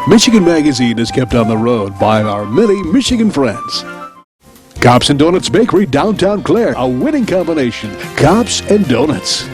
Michigan Magazine is kept on the road by our many Michigan friends. Cops and Donuts Bakery, downtown Clare, a winning combination. Cops and Donuts.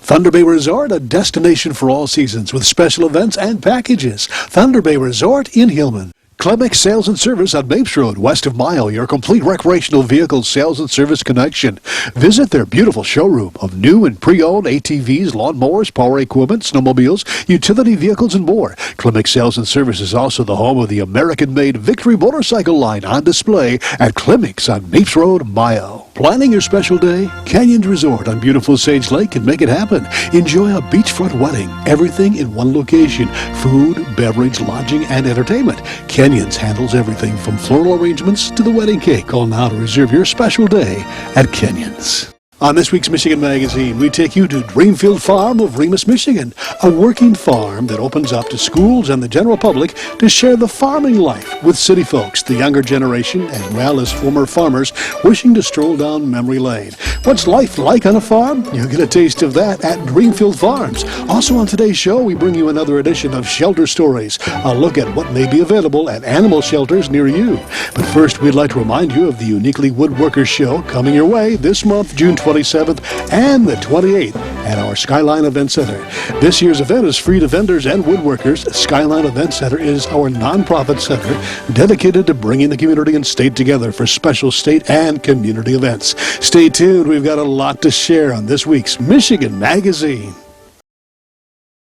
Thunder Bay Resort, a destination for all seasons with special events and packages. Thunder Bay Resort in Hillman. Clemix Sales and Service on Mapes Road, west of Mile, your complete recreational vehicle sales and service connection. Visit their beautiful showroom of new and pre-owned ATVs, lawnmowers, power equipment, snowmobiles, utility vehicles, and more. Clemix Sales and Service is also the home of the American-made Victory motorcycle line on display at Clemix on Mapes Road, Mile. Planning your special day? Canyons Resort on beautiful Sage Lake can make it happen. Enjoy a beachfront wedding. Everything in one location. Food, beverage, lodging, and entertainment. Canyons handles everything from floral arrangements to the wedding cake. Call now to reserve your special day at Canyons. On this week's Michigan Magazine, we take you to Dreamfield Farm of Remus, Michigan, a working farm that opens up to schools and the general public to share the farming life with city folks, the younger generation, as well as former farmers wishing to stroll down memory lane. What's life like on a farm? You'll get a taste of that at Dreamfield Farms. Also on today's show, we bring you another edition of Shelter Stories, a look at what may be available at animal shelters near you. But first, we'd like to remind you of the Uniquely Woodworkers show coming your way this month, June 27th and the 28th at our Skyline Event Center. This year's event is free to vendors and woodworkers. Skyline Event Center is our nonprofit center dedicated to bringing the community and state together for special state and community events. Stay tuned. We've got a lot to share on this week's Michigan Magazine.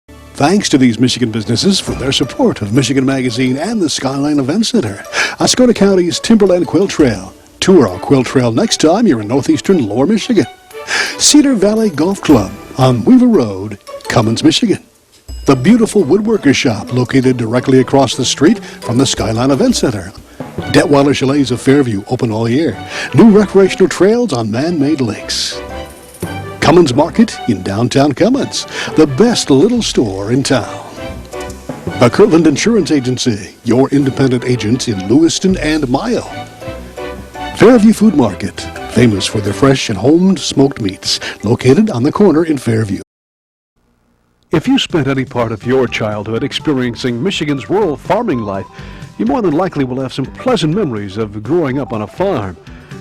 Thanks to these Michigan businesses for their support of Michigan Magazine and the Skyline Event Center. Oscoda County's Timberland Quill Trail. Tour our Quill Trail next time you're in northeastern Lower Michigan. Cedar Valley Golf Club on Weaver Road, Cummins, Michigan. The beautiful Woodworker Shop located directly across the street from the Skyline Event Center. Detweiler Chalets of Fairview open all year. New recreational trails on man-made lakes. Cummins Market in downtown Cummins, the best little store in town. The Kirtland Insurance Agency, your independent agent in Lewiston and Mile. Fairview Food Market, famous for their fresh and homed smoked meats, located on the corner in Fairview. If you spent any part of your childhood experiencing Michigan's rural farming life, you more than likely will have some pleasant memories of growing up on a farm.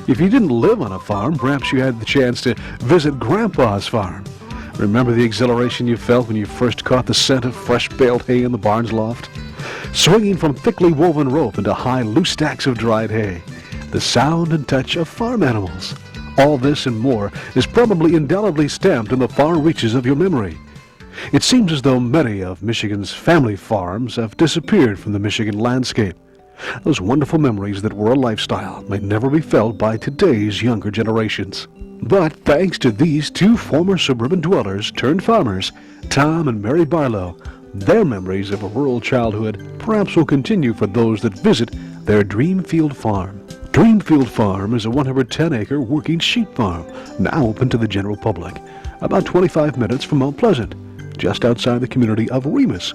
If you didn't live on a farm, perhaps you had the chance to visit Grandpa's farm. Remember the exhilaration you felt when you first caught the scent of fresh baled hay in the barn's loft? Swinging from thickly woven rope into high, loose stacks of dried hay. The sound and touch of farm animals. All this and more is probably indelibly stamped in the far reaches of your memory. It seems as though many of Michigan's family farms have disappeared from the Michigan landscape. Those wonderful memories that were a lifestyle may never be felt by today's younger generations. But thanks to these two former suburban dwellers turned farmers, Tom and Mary Barlow, their memories of a rural childhood perhaps will continue for those that visit their Dreamfield farm. Dreamfield Farm is a 110-acre working sheep farm, now open to the general public, about 25 minutes from Mount Pleasant, just outside the community of Remus.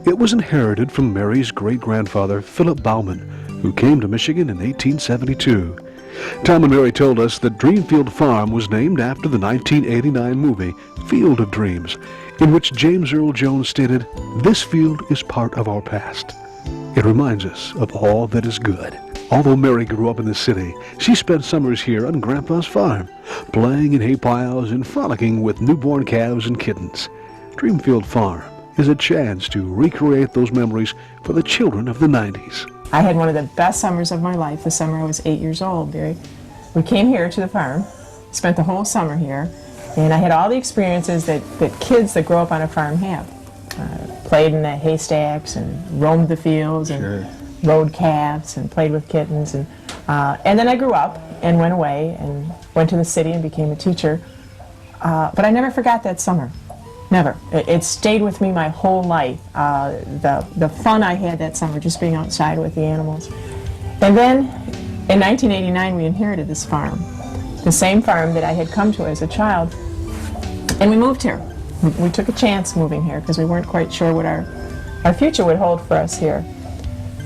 It was inherited from Mary's great-grandfather, Philip Bauman, who came to Michigan in 1872. Tom and Mary told us that Dreamfield Farm was named after the 1989 movie, Field of Dreams, in which James Earl Jones stated, "This field is part of our past. It reminds us of all that is good." Although Mary grew up in the city, she spent summers here on Grandpa's farm, playing in hay piles and frolicking with newborn calves and kittens. Dreamfield Farm is a chance to recreate those memories for the children of the 90s. I had one of the best summers of my life, the summer I was 8 years old. We came here to the farm, spent the whole summer here, and I had all the experiences that kids that grow up on a farm have. Played in the haystacks and roamed the fields and rode calves and played with kittens. And then I grew up and went away and went to the city and became a teacher. But I never forgot that summer. Never. It stayed with me my whole life. The fun I had that summer just being outside with the animals. And then in 1989 we inherited this farm. The same farm that I had come to as a child. And we moved here. We took a chance moving here because we weren't quite sure what our future would hold for us here.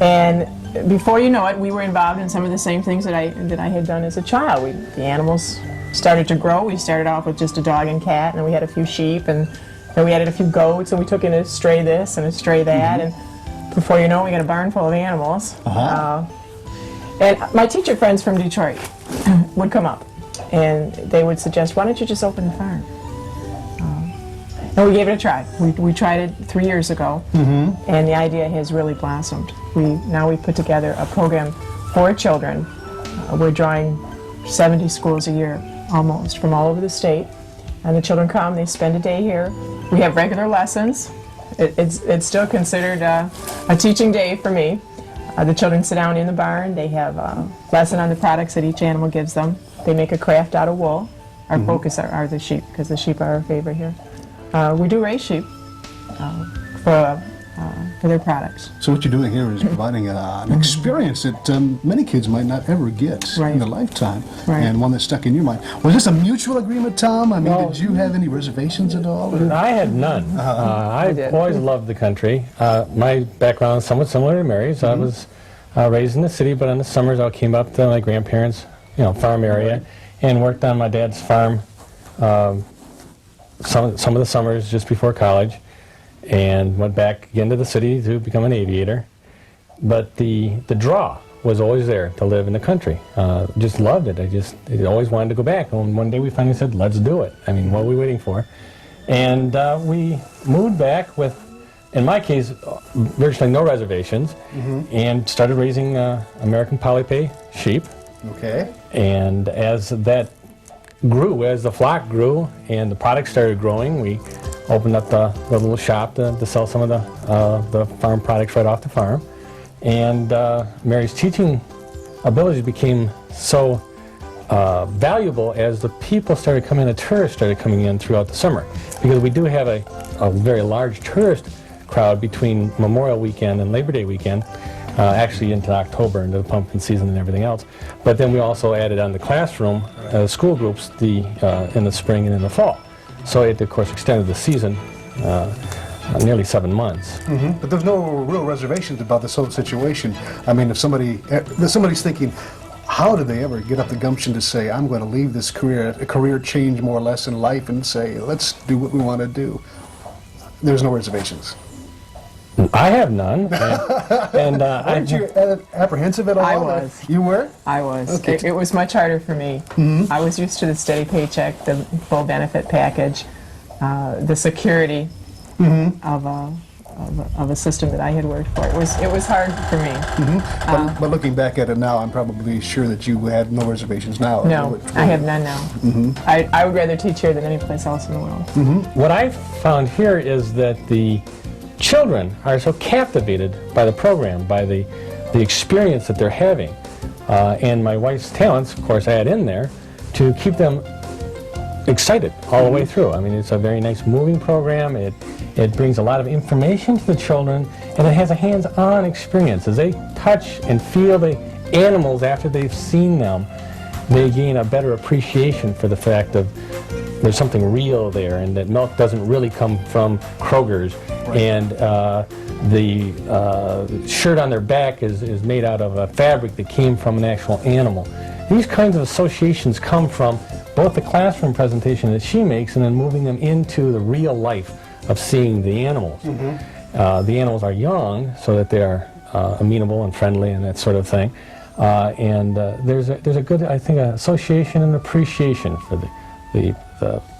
And before you know it, we were involved in some of the same things that I had done as a child. The animals started to grow. We started off with just a dog and cat, and then we had a few sheep, and Then we added a few goats, and we took in a stray this and a stray that, and before you know it, we got a barn full of animals. And my teacher friends from Detroit would come up, and they would suggest, why don't you just open the farm? And we gave it a try. We tried it 3 years ago, and the idea has really blossomed. Now we put together a program for children. We're drawing 70 schools a year, almost, from all over the state. And the children come, they spend a day here. We have regular lessons. It's still considered a teaching day for me. The children sit down in the barn. They have a lesson on the products that each animal gives them. They make a craft out of wool. Our focus are the sheep, because the sheep are our favorite here. We do raise sheep for their products. So what you're doing here is providing an experience that many kids might not ever get in their lifetime, and one that's stuck in your mind. Was this a mutual agreement, Tom? I mean, did you have any reservations at all? Or? I had none. I always loved the country. My background is somewhat similar to Mary's. I was raised in the city, but in the summers I came up to my grandparents' farm area and worked on my dad's farm some of the summers just before college, and went back again to the city to become an aviator. But the draw was always there to live in the country. Just loved it. I always wanted to go back. And one day we finally said, let's do it. I mean, what are we waiting for? And we moved back with, in my case, virtually no reservations, and started raising American polypay sheep. Okay. And as that grew, as the flock grew and the product started growing, we opened up the little shop to sell some of the farm products right off the farm. And Mary's teaching abilities became so valuable as the people started coming, the tourists started coming in throughout the summer. Because we do have a very large tourist crowd between Memorial Weekend and Labor Day weekend, actually into October, into the pumpkin season and everything else. But then we also added on the classroom, school groups in the spring and in the fall. So it, of course, extended the season nearly 7 months. But there's no real reservations about this whole situation. I mean, if somebody's thinking, how did they ever get up the gumption to say, I'm going to leave this career, a career change more or less in life, and say, let's do what we want to do? There's no reservations. I have none. Weren't you apprehensive at all? I was. You were? I was. Okay. It was much harder for me. I was used to the steady paycheck, the full benefit package, the security of a system that I had worked for. It was hard for me. Uh-huh. But looking back at it now, I'm probably sure that you had no reservations now. No, I have none now. I would rather teach here than any place else in the world. What I found here is that the children are so captivated by the program, by the experience that they're having. And my wife's talents, of course, I add in there to keep them excited all the way through. I mean, it's a very nice moving program. It brings a lot of information to the children, and it has a hands-on experience. As they touch and feel the animals after they've seen them, they gain a better appreciation for the fact of there's something real there, and that milk doesn't really come from Kroger's, and the shirt on their back is made out of a fabric that came from an actual animal. These kinds of associations come from both the classroom presentation that she makes and then moving them into the real life of seeing the animals. The animals are young, so that they are amenable and friendly and that sort of thing. There's a good, I think, association and appreciation for the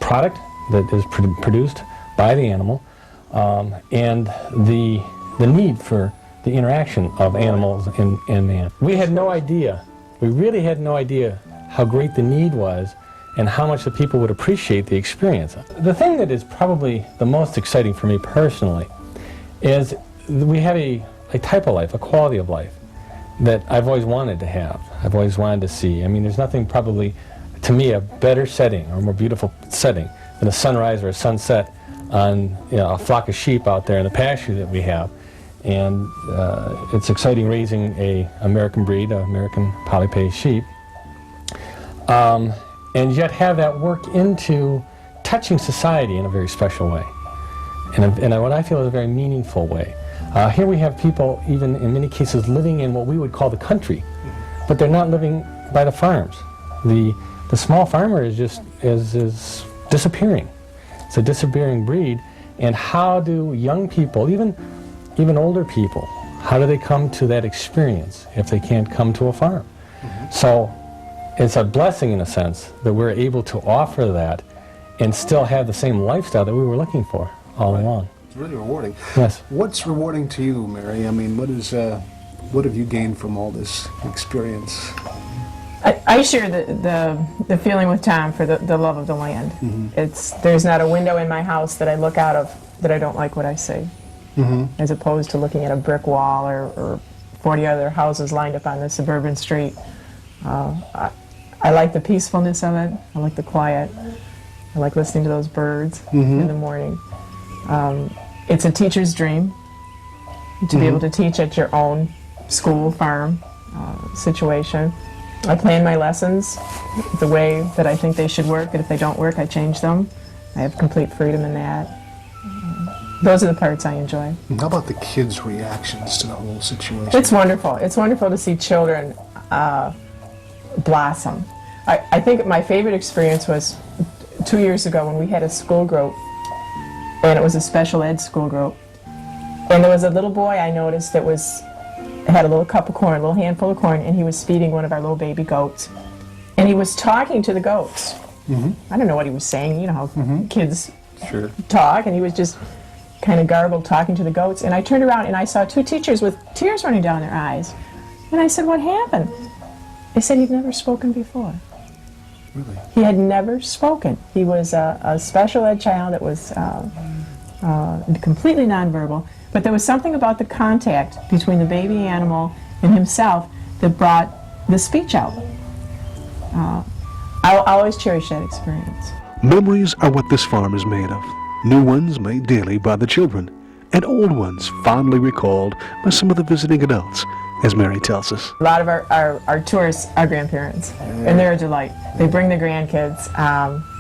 product that is produced by the animal, and the need for the interaction of animals and man. We had no idea, we really had no idea how great the need was and how much the people would appreciate the experience. The thing that is probably the most exciting for me personally is we have a type of life, a quality of life that I've always wanted to have, I've always wanted to see. I mean, there's nothing probably, to me, a better setting or a more beautiful setting than a sunrise or a sunset on a flock of sheep out there in the pasture that we have. And it's exciting raising a American breed, American polypay sheep, and yet have that work into touching society in a very special way, and what I feel is a very meaningful way. Here we have people, even in many cases, living in what we would call the country, but they're not living by the farms. The small farmer is disappearing. It's a disappearing breed, And how do young people, even older people, how do they come to that experience if they can't come to a farm? So it's a blessing in a sense that we're able to offer that and still have the same lifestyle that we were looking for all along. It's really rewarding. Yes. What's rewarding to you, Mary? I mean, what have you gained from all this experience? I share the feeling with Tom for the love of the land. There's not a window in my house that I look out of that I don't like what I see, as opposed to looking at a brick wall or 40 other houses lined up on the suburban street. I like the peacefulness of it. I like the quiet. I like listening to those birds in the morning. It's a teacher's dream to be able to teach at your own school, farm situation. I plan my lessons the way that I think they should work, and if they don't work, I change them. I have complete freedom in that. Those are the parts I enjoy. And how about the kids' reactions to the whole situation? It's wonderful. It's wonderful to see children blossom. I think my favorite experience was 2 years ago when we had a school group, and it was a special ed school group. And there was a little boy I noticed that had a little cup of corn, a little handful of corn, and he was feeding one of our little baby goats. And he was talking to the goats. I don't know what he was saying. You know how kids talk, and he was just kind of garbled talking to the goats. And I turned around and I saw two teachers with tears running down their eyes. And I said, "What happened?" They said he'd never spoken before. Really? He had never spoken. He was a special ed child that was completely nonverbal, but there was something about the contact between the baby animal and himself that brought the speech out. I'll always cherish that experience. Memories are what this farm is made of. New ones made daily by the children, and old ones fondly recalled by some of the visiting adults, as Mary tells us. A lot of our tourists are grandparents, and they're a delight. They bring the grandkids.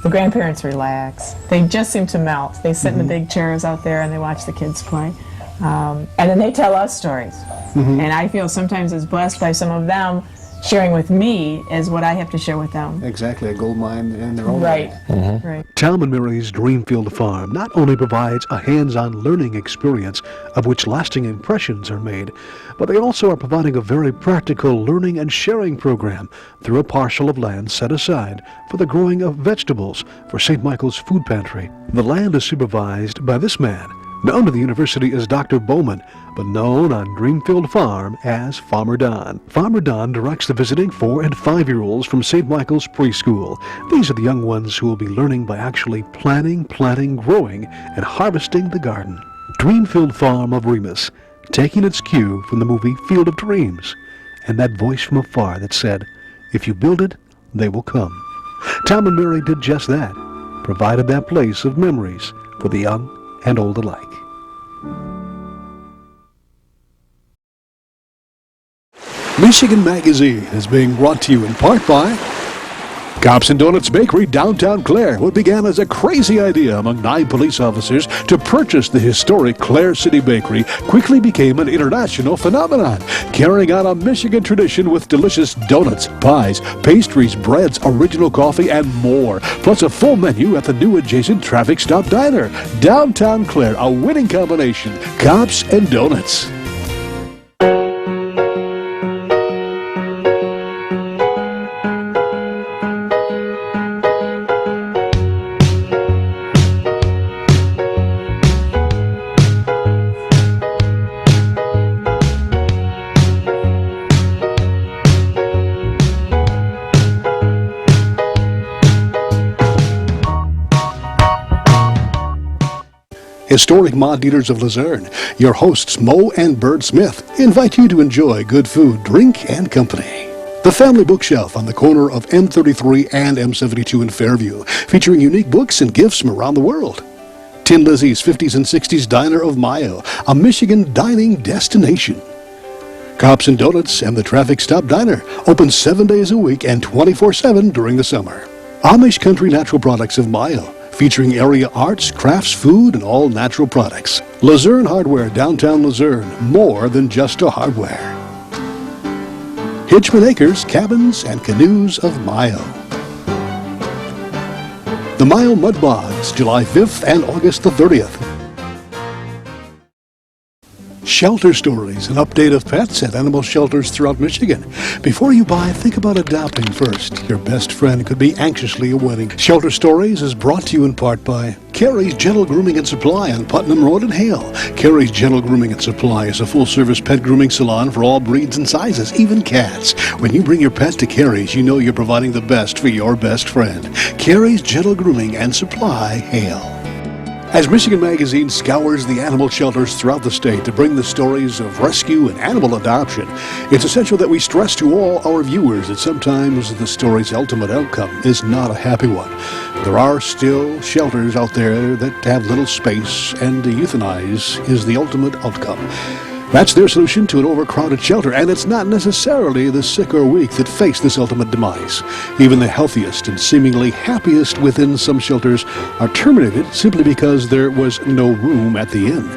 The grandparents relax. They just seem to melt. They sit in the big chairs out there and they watch the kids play. And then they tell us stories. And I feel sometimes as blessed by some of them sharing with me as what I have to share with them. Exactly, a gold mine in their own Right, way. right. Tom and Mary's Dreamfield farm not only provides a hands-on learning experience of which lasting impressions are made, but they also are providing a very practical learning and sharing program through a parcel of land set aside for the growing of vegetables for St. Michael's Food Pantry. The land is supervised by this man, known to the university as Dr. Bowman, but known on Dreamfield Farm as Farmer Don. Farmer Don directs the visiting 4- and 5-year-olds from St. Michael's Preschool. These are the young ones who will be learning by actually planting, growing, and harvesting the garden. Dreamfield Farm of Remus, taking its cue from the movie Field of Dreams, and that voice from afar that said, "If you build it, they will come." Tom and Mary did just that, provided that place of memories for the young and old alike. Michigan Magazine is being brought to you in part by Cops and Donuts Bakery, downtown Clare. What began as a crazy idea among 9 police officers to purchase the historic Clare City Bakery quickly became an international phenomenon, carrying on a Michigan tradition with delicious donuts, pies, pastries, breads, original coffee, and more. Plus a full menu at the new adjacent Traffic Stop Diner. Downtown Clare, a winning combination. Cops and Donuts. Historic mod dealers of Luzerne, your hosts Mo and Bird Smith invite you to enjoy good food, drink, and company. The Family Bookshelf on the corner of M33 and M72 in Fairview, featuring unique books and gifts from around the world. Tin Lizzie's 50s and 60s Diner of Mayo, a Michigan dining destination. Cops and Donuts and the Traffic Stop Diner, open 7 days a week and 24/7 during the summer. Amish Country Natural Products of Mayo, featuring area arts, crafts, food, and all natural products. Luzerne Hardware, downtown Luzerne, more than just a hardware. Hitchman Acres, Cabins and Canoes of Mayo. The Mayo Mud Bogs, July 5th and August the 30th. Shelter stories, an update of pets at animal shelters throughout Michigan. Before you buy, think about adopting first. Your best friend could be anxiously awaiting. Shelter Stories is brought to you in part by Carrie's Gentle Grooming and Supply on Putnam Road in Hale. Carrie's Gentle Grooming and Supply is a full-service pet grooming salon for all breeds and sizes, even cats. When you bring your pet to Carrie's, you know you're providing the best for your best friend. Carrie's Gentle Grooming and Supply, Hale. As Michigan Magazine scours the animal shelters throughout the state to bring the stories of rescue and animal adoption, it's essential that we stress to all our viewers that sometimes the story's ultimate outcome is not a happy one. There are still shelters out there that have little space, and to euthanize is the ultimate outcome. That's their solution to an overcrowded shelter, and it's not necessarily the sick or weak that face this ultimate demise. Even the healthiest and seemingly happiest within some shelters are terminated simply because there was no room at the inn.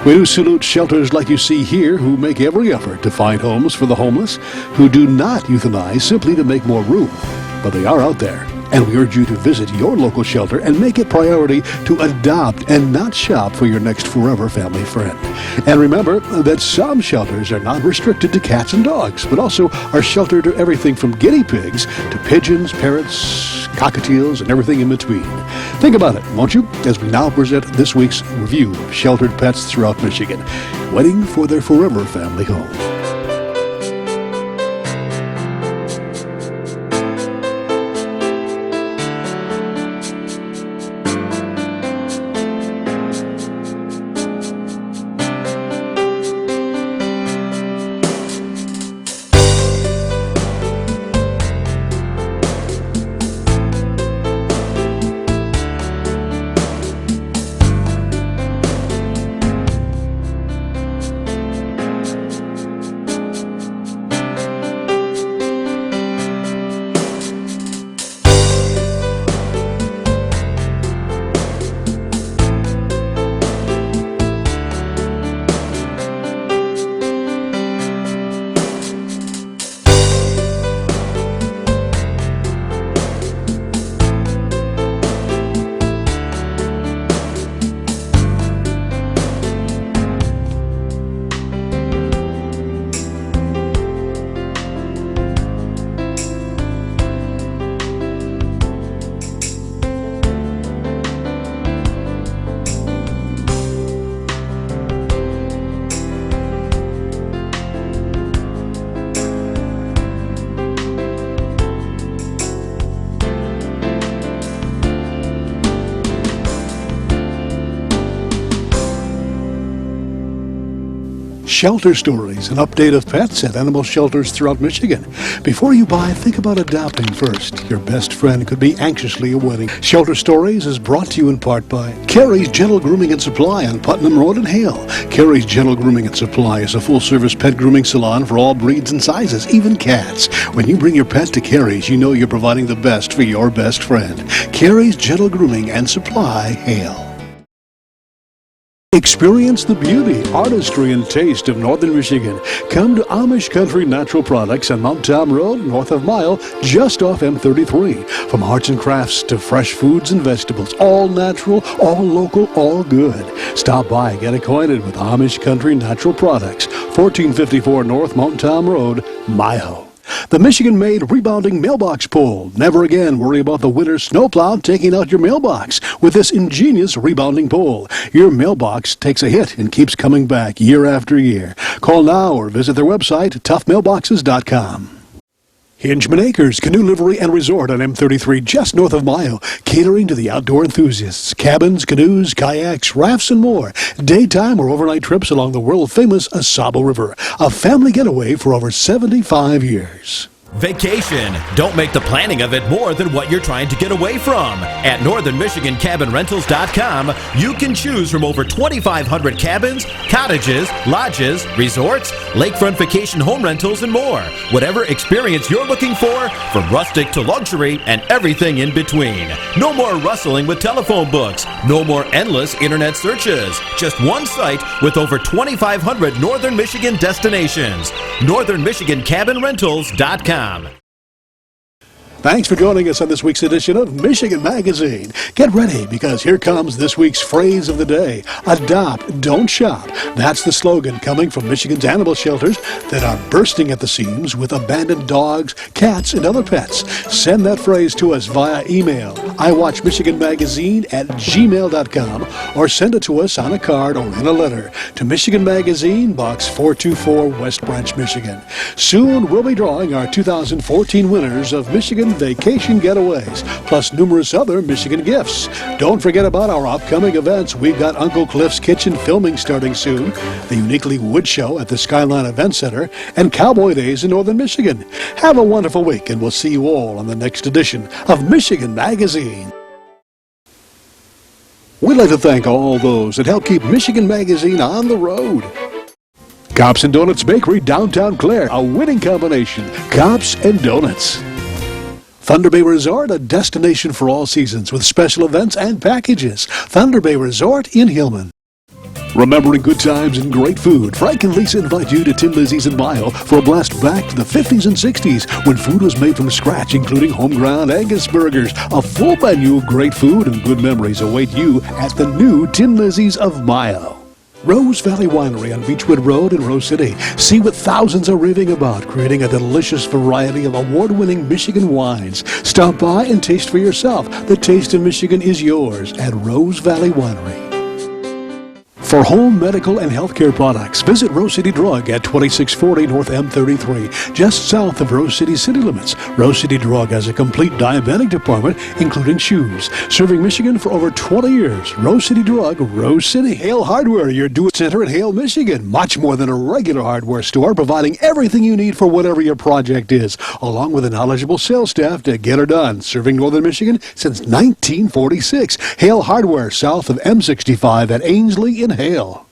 We do salute shelters like you see here who make every effort to find homes for the homeless, who do not euthanize simply to make more room. But they are out there. And we urge you to visit your local shelter and make it priority to adopt and not shop for your next forever family friend. And remember that some shelters are not restricted to cats and dogs, but also are sheltered to everything from guinea pigs to pigeons, parrots, cockatiels, and everything in between. Think about it, won't you, as we now present this week's review of sheltered pets throughout Michigan, waiting for their forever family home. Shelter Stories, an update of pets at animal shelters throughout Michigan. Before you buy, think about adopting first. Your best friend could be anxiously awaiting. Shelter Stories is brought to you in part by Carrie's Gentle Grooming and Supply on Putnam Road in Hale. Carrie's Gentle Grooming and Supply is a full-service pet grooming salon for all breeds and sizes, even cats. When you bring your pet to Carrie's, you know you're providing the best for your best friend. Carrie's Gentle Grooming and Supply, Hale. Experience the beauty, artistry, and taste of Northern Michigan. Come to Amish Country Natural Products on Mount Tom Road, north of Mile, just off M33. From arts and crafts to fresh foods and vegetables, all natural, all local, all good. Stop by and get acquainted with Amish Country Natural Products, 1454 North Mount Tom Road, Mile. The Michigan-made rebounding mailbox pole. Never again worry about the winter snowplow taking out your mailbox with this ingenious rebounding pole. Your mailbox takes a hit and keeps coming back year after year. Call now or visit their website, toughmailboxes.com. Hingeman Acres Canoe Livery and Resort on M33 just north of Mayo, catering to the outdoor enthusiasts. Cabins, canoes, kayaks, rafts, and more. Daytime or overnight trips along the world-famous Asabo River. A family getaway for over 75 years. Vacation. Don't make the planning of it more than what you're trying to get away from. At northernmichigancabinrentals.com, you can choose from over 2,500 cabins, cottages, lodges, resorts, lakefront vacation home rentals, and more. Whatever experience you're looking for, from rustic to luxury and everything in between. No more rustling with telephone books. No more endless internet searches. Just one site with over 2,500 Northern Michigan destinations. northernmichigancabinrentals.com. Thanks for joining us on this week's edition of Michigan Magazine. Get ready, because here comes this week's phrase of the day. Adopt, don't shop. That's the slogan coming from Michigan's animal shelters that are bursting at the seams with abandoned dogs, cats, and other pets. Send that phrase to us via email, iwatchmichiganmagazine@gmail.com, or send it to us on a card or in a letter to Michigan Magazine, Box 424, West Branch, Michigan. Soon we'll be drawing our 2014 winners of Michigan Vacation Getaways, plus numerous other Michigan gifts. Don't forget about our upcoming events. We've got Uncle Cliff's Kitchen filming starting soon, the Uniquely Wood Show at the Skyline Event Center, and Cowboy Days in Northern Michigan. Have a wonderful week, and we'll see you all on the next edition of Michigan Magazine. We'd like to thank all those that help keep Michigan Magazine on the road. Cops and Donuts Bakery, downtown Clare, a winning combination. Cops and Donuts. Thunder Bay Resort, a destination for all seasons with special events and packages. Thunder Bay Resort in Hillman. Remembering good times and great food, Frank and Lisa invite you to Tin Lizzie's in Mile for a blast back to the 50s and 60s when food was made from scratch, including home-ground Angus burgers. A full menu of great food and good memories await you at the new Tin Lizzie's of Mile. Rose Valley Winery on Beechwood Road in Rose City. See what thousands are raving about, creating a delicious variety of award-winning Michigan wines. Stop by and taste for yourself. The taste of Michigan is yours at Rose Valley Winery. For home, medical, and healthcare products, visit Rose City Drug at 2640 North M33, just south of Rose City city limits. Rose City Drug has a complete diabetic department, including shoes. Serving Michigan for over 20 years. Rose City Drug, Rose City. Hale Hardware, your do-it-center in Hale, Michigan. Much more than a regular hardware store, providing everything you need for whatever your project is, along with a knowledgeable sales staff to get her done. Serving Northern Michigan since 1946. Hale Hardware, south of M65 at Ainsley in Hale.